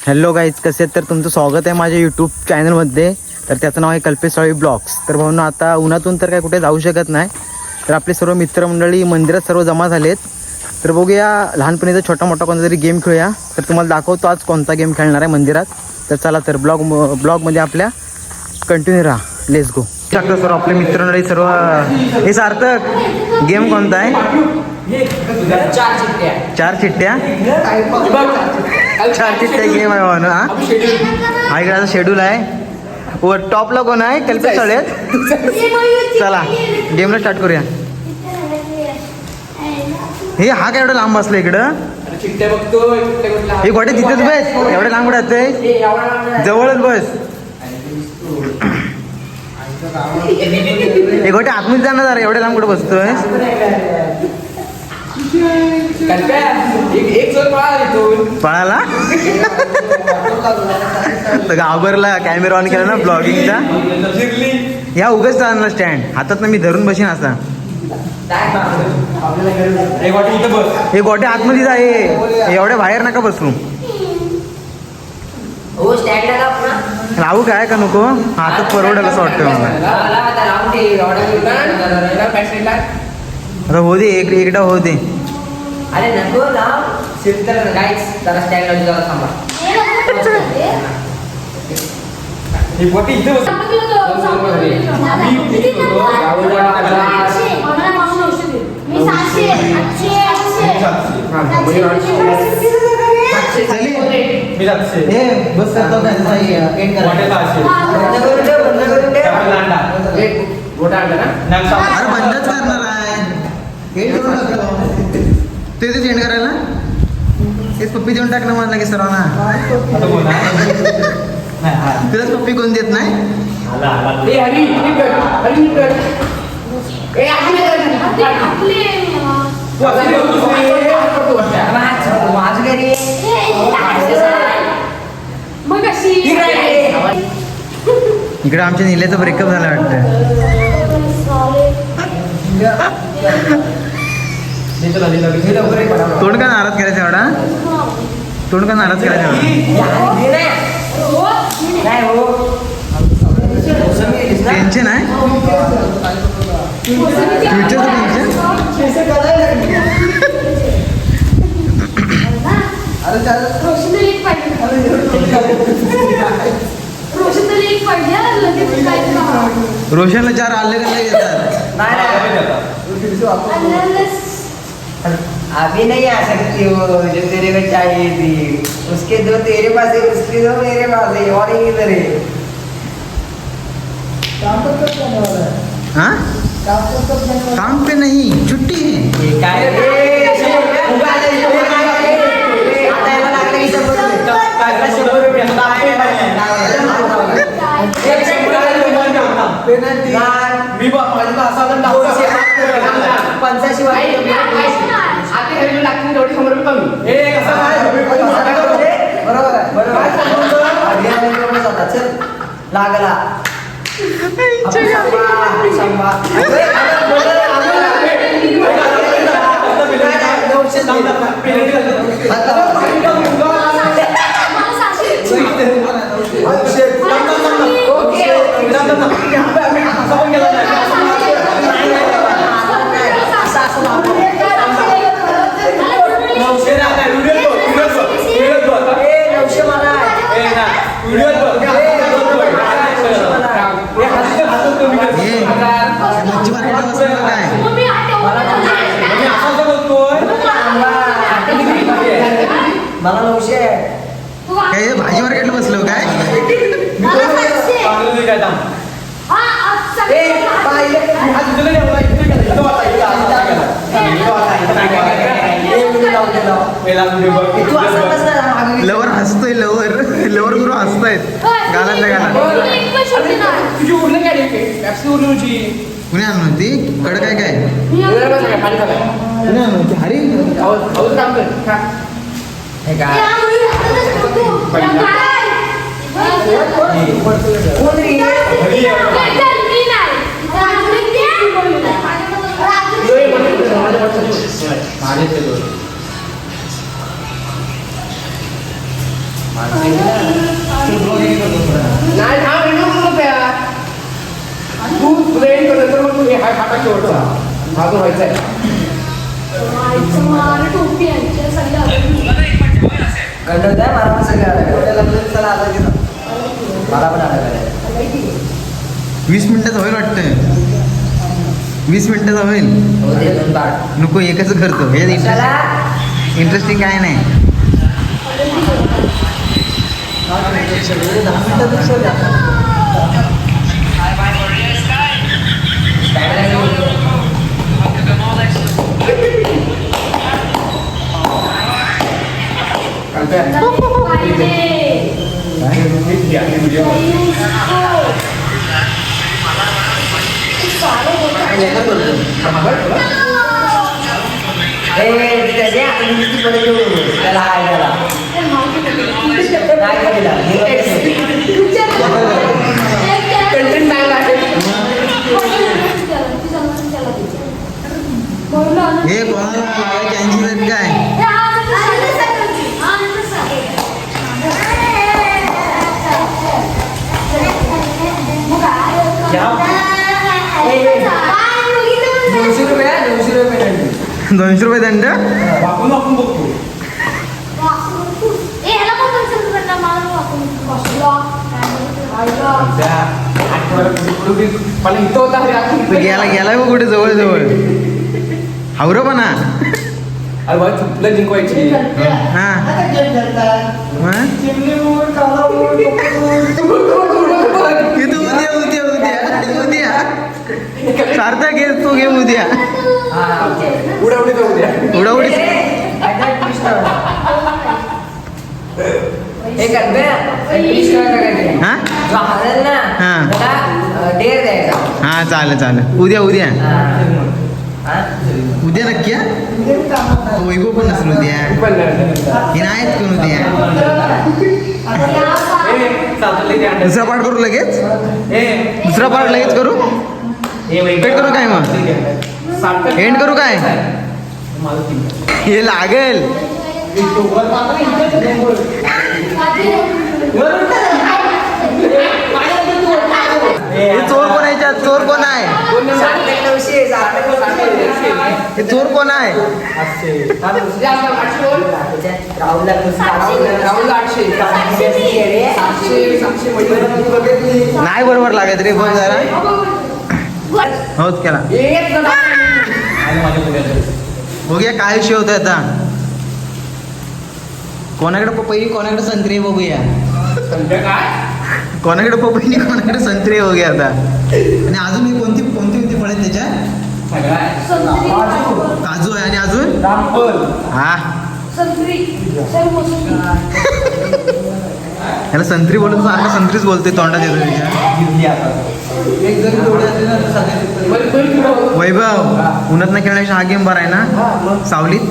Hello guys, कसे आहेत? तर तुमचं स्वागत आहे माझ्या यूट्यूब चॅनलमध्ये. तर त्याचं नाव आहे कल्पेश साळवी ब्लॉग्स. तर भाऊंनो, आता उन्हातून तर काय कुठे जाऊ शकत नाही, तर आपले सर्व मित्रमंडळी मंदिरात सर्व जमा झालेत. तर बघूया लहानपणीचा छोटा मोठा कोणता तरी गेम खेळूया. तर तुम्हाला दाखवतो आज कोणता गेम खेळणार आहे मंदिरात. तर चला, तर ब्लॉगमध्ये आपल्या कंटिन्यू राहा. Let's go. टाकतो सर्व आपले मित्रमंडळी सर्व. हे सार्थक, गेम कोणता आहे? चार चिट्ट्या गेम आहे भाऊ. हा इकडे शेड्यूल आहे. वर टॉपला कोण आहे? कल्पेश साळवी. चला गेमला स्टार्ट करूया. हे हा काय एवढं लांब बसलं इकडं? हे गोटे तिथेच बस. एवढे लांब कुठे आहे? जवळच बस. हे गोटे आतमध्ये जाणार जरा. एवढे लांब कुठे बसतोय? पळाला तर घाबरला. कॅमेरा ऑन केला ना ब्लॉगिंगचा. ह्या उगाच चालणार स्टँड हातात ना, मी धरून बसीन असा. हे गोटे आतमध्ये आहे. एवढ्या बाहेर नका बसू. लावू काय का नको? हातात परवडेल असं वाटतं मला. आता हो दे, एकदा हो दे. अरे नको लाव. सिस्टर गाइस जरा स्टँड लावून जरा थांबा. हे पोटी इथे बस. बस बंदच करणार आहे. ते सेंड करायला तेच पप्पी देऊन टाकणं मला की सर्वांना. तिलाच पप्पी कोण देत नाही. इकडे आमच्या निलेचं ब्रेकअप झालं वाटतं. तोंड का नाराज करायचं एवढा? तोंड का नाराज करायचं एवढा? टेन्शन आहे. फ्युचरचं रोशनला 4 आले येतात. अभी नहीं आ सकती हो. जो तेरे को चाहिए थी उसके 2 तेरे पास है, उसके 2 मेरे पास है. और ही इधर है. हाँ, काम पे नहीं, छुट्टी है. लागला मला 900 काय भाजी मार्केटला बसलो काय? लवर हसतोय. लवर गुरु हसतायत गालातल्या गाला. कुणी आणून होती कड? काय काय कुणी आणून होती? हरी तू तुला एंड कर नंतर मग तू हे हा टाक शेवटचा हा जो व्हायचा आहे गंडवत आहे मला पण सगळं आलं चला आता घेतो मला पण आलं 20 मिनिटाचं होईल वाटतं 20 मिनिटाचं होईल हो ते दोन ताट नको एकच करतो हे इंटरेस्टिंग काय नाही हे कोणाला लावायची 80 आहेत काय ₹200 दंड वाकून वाकून बघतो मला इथं होता गेला गेला गो कुठे जवळ जवळ हावरपणा अरे भाई चुकलं जिंकवायची हा मग? इथं उद्या सार्थक घे तू घे उद्या उडावडी जाऊ द्या उडाउडी हे करते हा जो हरेल ना हा. त्याला डेअर द्यायचा हा चालेल चालेल उद्या उद्या हा? उद्या नक्की हा? तो वैभव पण नसेल उद्या हे नाहीत कोण उद्या दुसरा पार्ट करू लगेच दुसरा पार्ट लगेच करू कट करू काय मग एंड करू काय हे लागेल हे चोर कोण आहे याच्यात? चोर कोण आहे हे चोर कोण आहे नाही बरोबर लागत रे बघ जरा होत केला बघूया काय विषय होतोय आता कोणाकडे पपई कोणाकडे संत्री आहे बघूया कोणाकडे पपई कोणाकडे संत्री आहे बघूया आता आणि अजून ही कोणती कोणती कोणती फळ आहेत त्याच्यात काजू आहे आणि अजून हा याला संत्री बोलतो सारखं संत्रीच बोलतोय तोंडात येतो वैभव उन्हात नाही खेळण्याची हा गेम बरा आहे ना सावलीत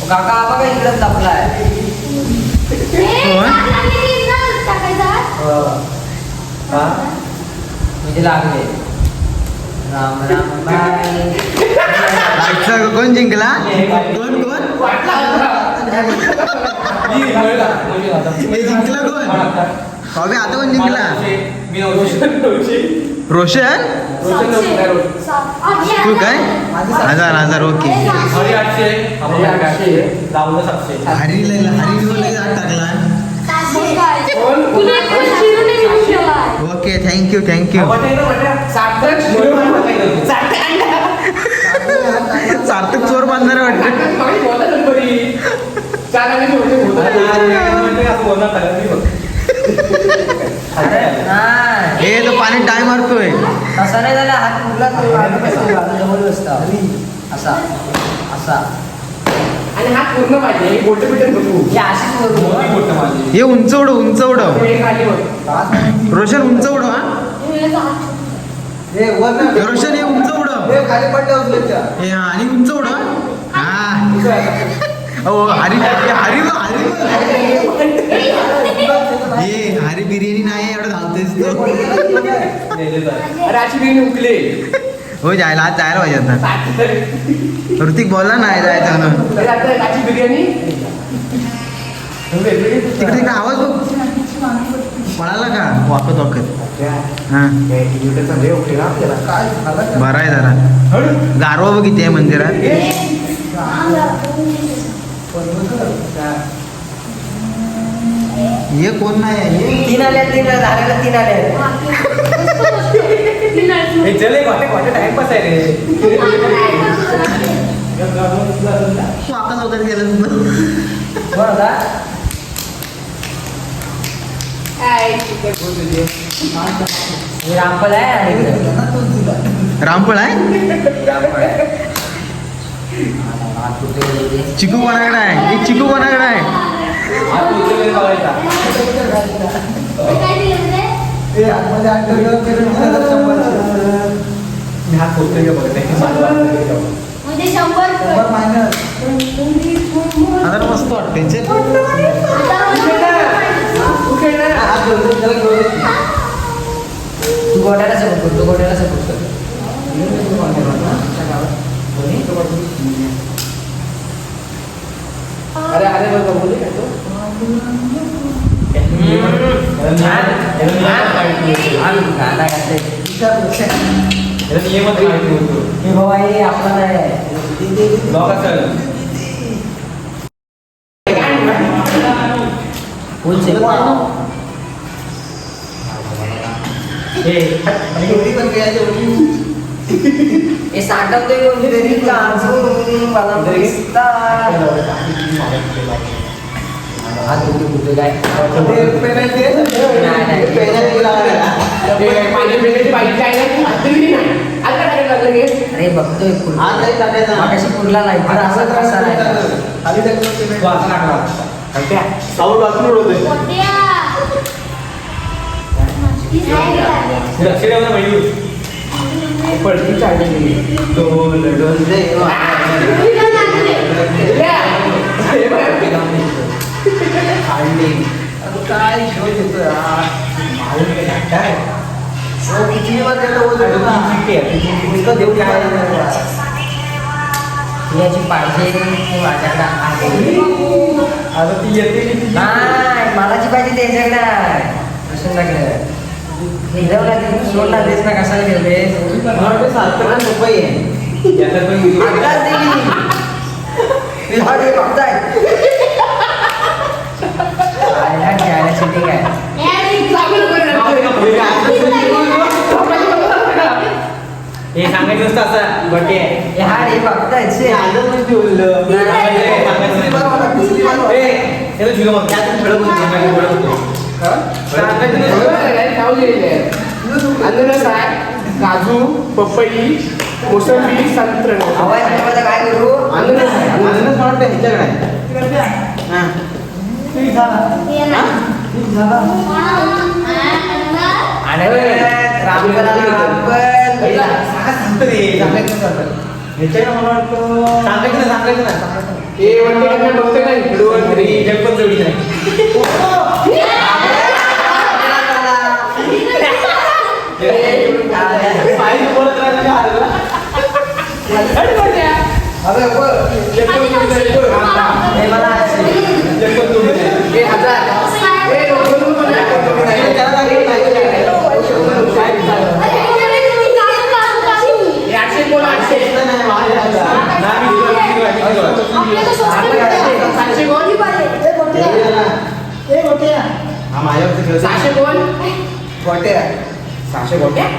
काका बघा इकडंच लपलाय म्हणजे लागले राम राम बाई कोण जिंकला कोण कोण हे जिंकला कोण हवे आता कोण जिंकला रोशन तू काय 1000 ओके हरी टाकला ओके थँक्यू सार्थक चोर बांधणार हे तो पाणी टाय मारतोय तसा नाही झाला हात मुरला जवळ बसता असा असा आणि हात पूर्ण पाहिजे बोट पिटन बसू अशीच वरून हे उंच उडव रोशन उंच उडव रोशन हे उंच उडव खाली पडलं हे आणि उंच उडव हा हो हरी ये अरे बिर्याणी नाही एवढं धावतेस तू अरे अशी बिर्याणी उकले हो जायला आज जायला पाहिजे आता ऋतिक बोलला नाही जायचं म्हणून अरे आता अशी बिर्याणी तिकडे तिकडे आवाज बघ पळाला का वाकत वाकत हा बरं आहे जरा गारवा बघ किती आहे मंदिरात हे कोण नाही आहे तीन आल्या झालेला 3 आल्या चले वाटे टाइमपास आहे रे वाकत वगैरे गेलं तुझं बरं आता हे रामफळ आहे आणि इकडे. रामफळ आहे चिकू कोणाकडे आहे एक चिकू कोणाकडे आहे आता मस्त वाटते तू गोट्याला सपोर्ट कर, तू गोट्याला सपोर्ट कर. अरे अरे बघ बोलले काय तो गाणं गाते. नियमच हे बाबा हे आपला नाही फुल सेकंड. हे साठवतोय कोणीतरी काजू मला पिस्ता. हा तुम्ही कुठे काय पाणी पिण्याची बाईक काय नाही आता काय लागलं गे अरे बघतोय फुल कशी फुलला नाही तर असा कसा नाही साऊंड वाचून उडवतोय लक्ष ठेवा मयूर पडती चालली काय याची पाहिजे ती माझ्याकडे आहे. आता ती येते नाही मला जी पाहिजे त्यांच्याकडे आहे. दुसऱ्याकडे हिरवला सोडला देस ना कशाला ठेवले रुपये आत्ताच दिली. हे बघताय घ्यायला शिटिंग आहे. हे सांगायचं असतं असं बटे हे हा हे बघताय काजू पपई मोसंबी संत्र आवाज काय करू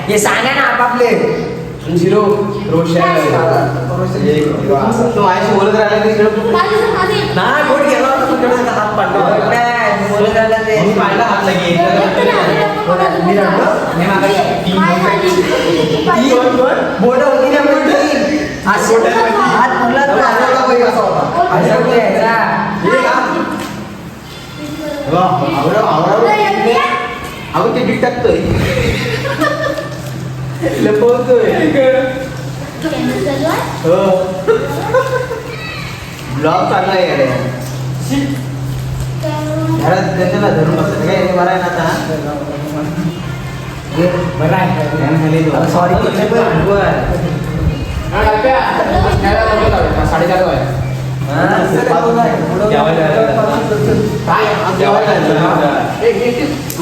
हे सांगा ना आपापले 0 रोशन तो आयशी बोलत राहिला ना बोट गेला हात पडला बोलत राहिला ते पाहिला हात लगे बोट होती ना हात फुटला अहो ते टाकतोय लपवतोय ब्लॉग चालला आहे त्याच्याला धरून बसत काय बरं आहे ना आता बरं आहे सॉरी साडेचार आहे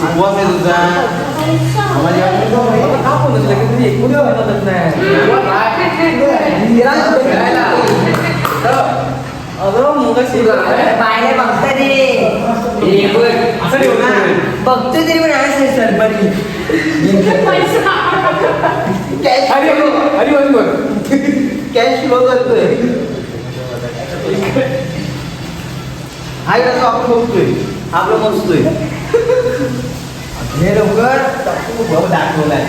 उपवास आहे तुझा पाहिले बघता बघतो तरी पण आहे सर बरी कॅश फ्लो करतोय हाय कसं आपण बघतोय आपलं मस्तोय हे लवकर दाखवलाय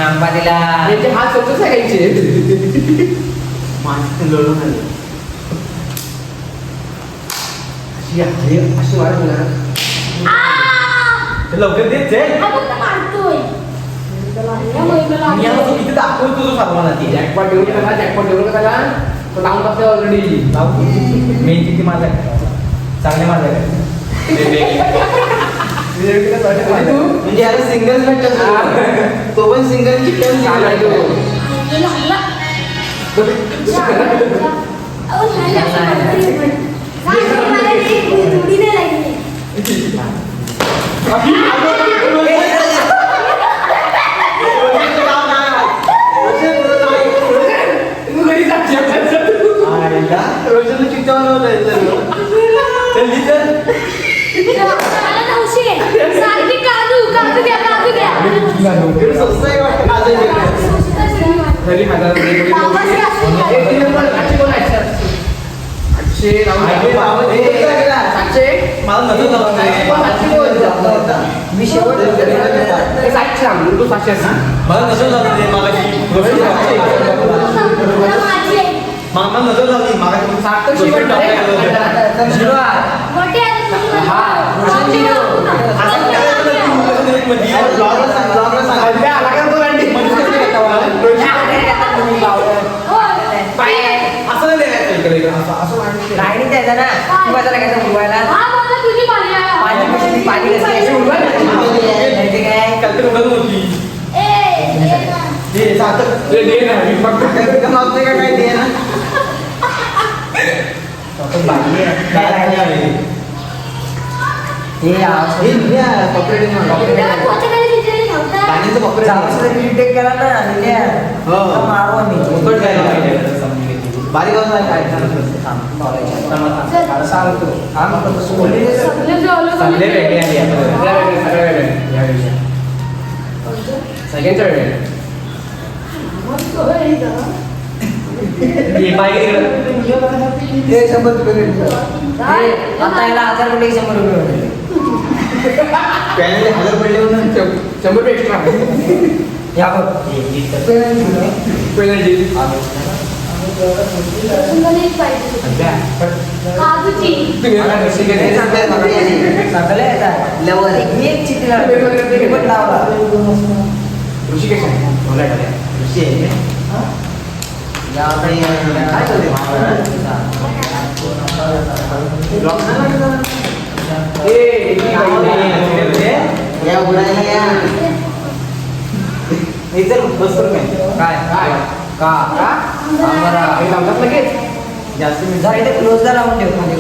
आंबा दिला यांचे हात स्वतःच घ्यायचे लोळून आले अशी वाढ लवकर देत इथे दाखवतो तुझं सर्वांना ती जॅकपॉट देऊ नका जॅकपॉट देऊ नका त्याला तो लावून टाकते ऑलरेडी मेन किती माझा चांगले माझा म्हणजे याला सिंगल भेटत तो पण सिंगल चिकन रोशन चिकन तरी हजार मी शेवट सातशे आणलो तू 780 मला नजर लागली मामा नजर लागली नाही द्यायचा ना किंवा त्याला काय उडवायला पाणी केला ना मारू आम्ही बारीक सांगतो सगळ्यांच्या वेळ आता याला 1000 पडले 100 रुपये पॅनल 1000 पडले म्हणून 100 रुपये एक्स्ट्रा या बघ एक चित्र लावला ऋषिकेश ऋषी आहे या उडायला या इतर बसतो काय काय का हे लावतात लगेच जास्त मी जरा इथे क्लोज ला लावून ठेव खाली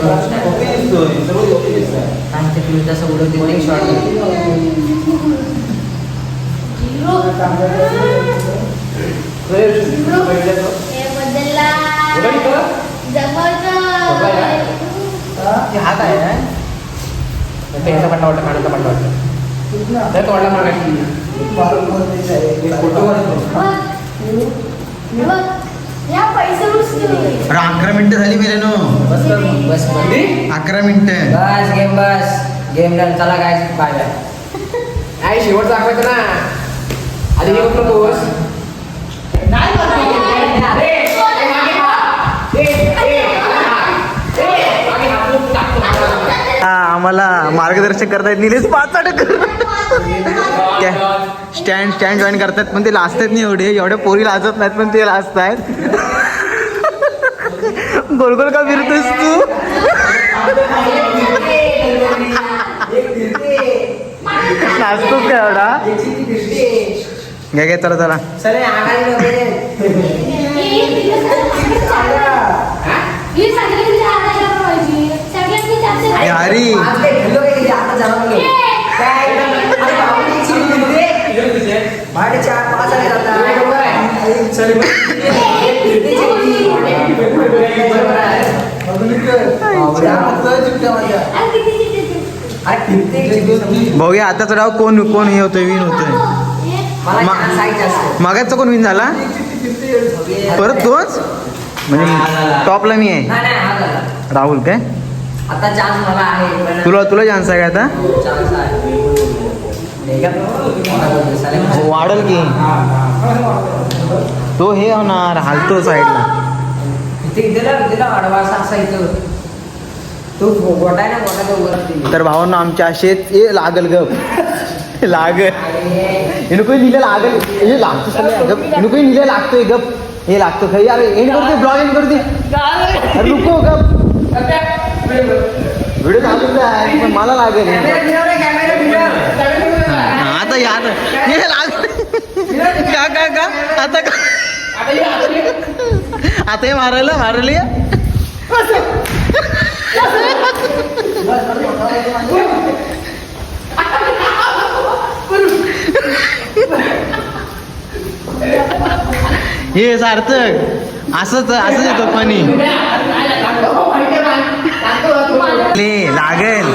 ओके दिसतोय सर्व ओके दिसतोय आणि ते क्लोज असं उडवते एक शॉट हात आहे ना त्याचा पट्टा वाटतं खाण्याचा पट्टा वाटतं तर तोडला मागायची फोटो 11 मिनिटं झाली मेरे नो बस बस 11 मिनिटं बस गेम डन चला काय बाय बाय काय शेवट दाखवायचं ना आधी हे बघ नकोस आम्हाला मार्गदर्शन करतायत निलेश 5 स्टँड जॉईन करतात पण ते लाजतात नाही एवढे पोरी लाजत नाहीत पण ते लाजतायत गोल गोल का फिरतोस तू नाचतोस काय एवढा घ्या घ्या चला चला सगळे आघाडी वगैरे यारी आज काही घडलं काही नाही, आता जाणार नाही. काय? अरे बाबा, चिडी फिरते. भाडे 4-5 आले आता. चल, फिरते चिडी. बरोबर आहे. अरे फिरते चिडी. भाऊया आताच राव कोण कोण हे होतोय विन होतोय मला साईज जास्त. मागाचा कोण विन झाला परत तोच म्हणजे टॉपला मी आहे नाही, हा झाला. राहुल काय आता चान्स मला आहे पण तुला चान्स आहे का आता चान्स आहे. नाही का? वाढल की तो हे होणार हालतो साईडला इथे वाढवा असा इथं तो गोटा आहे ना गोटा तो वर तर भावांना आमच्या असेच ए लागल गप लागल हे कोणी लिहिलं लागल हे लागतो सगळं गप हे कोणी लिहिलं लागतोय गप हे लागतो खरी अरे एंड करते ब्लॉग एंड करते अरे नको गप व्हिडिओ चालूच आहे पण मला लागेल आता या हे लागल का आता का आता हे मारायला हे सार्थक असंच येतो पाणी लागेल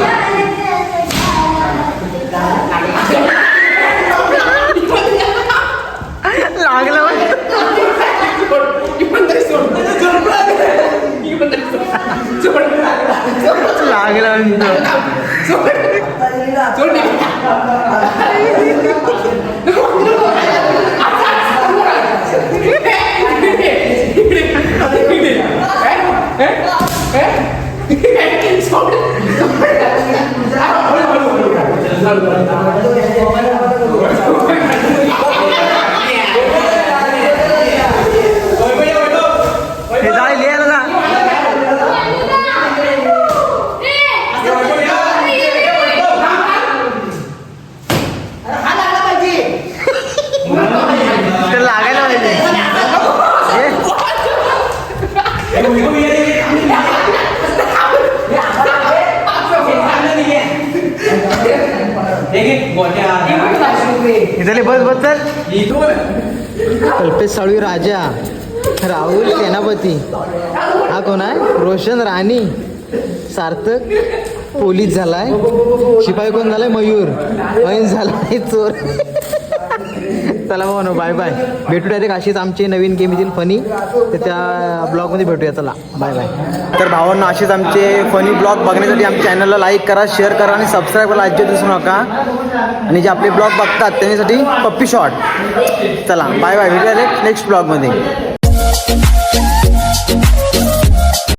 लागलं हे जाय लिहायला जा ते लागायला पाहिजे इथले बस चल कल्पेश साळवी राजा राहुल सेनापती हा कोण आहे रोशन राणी सार्थक पोलीस झालाय शिपाई कोण झालाय मयूर ऐन झालाय चोर चला भाऊ बाय बाय भेटू डायरेक्ट अशीच आमचे नवीन गेम येतील फनी तर त्या ब्लॉगमध्ये भेटूया चला बाय बाय तर भावांना असेच आमचे फनी ब्लॉग बघण्यासाठी आमच्या चॅनलला लाईक करा शेअर करा आणि सबस्क्राईब करायला अजिबात विसरू नका आणि जे आपले ब्लॉग बघतात त्यांच्यासाठी पप्पी शॉट चला बाय बाय भेटूया नेक्स्ट ब्लॉगमध्ये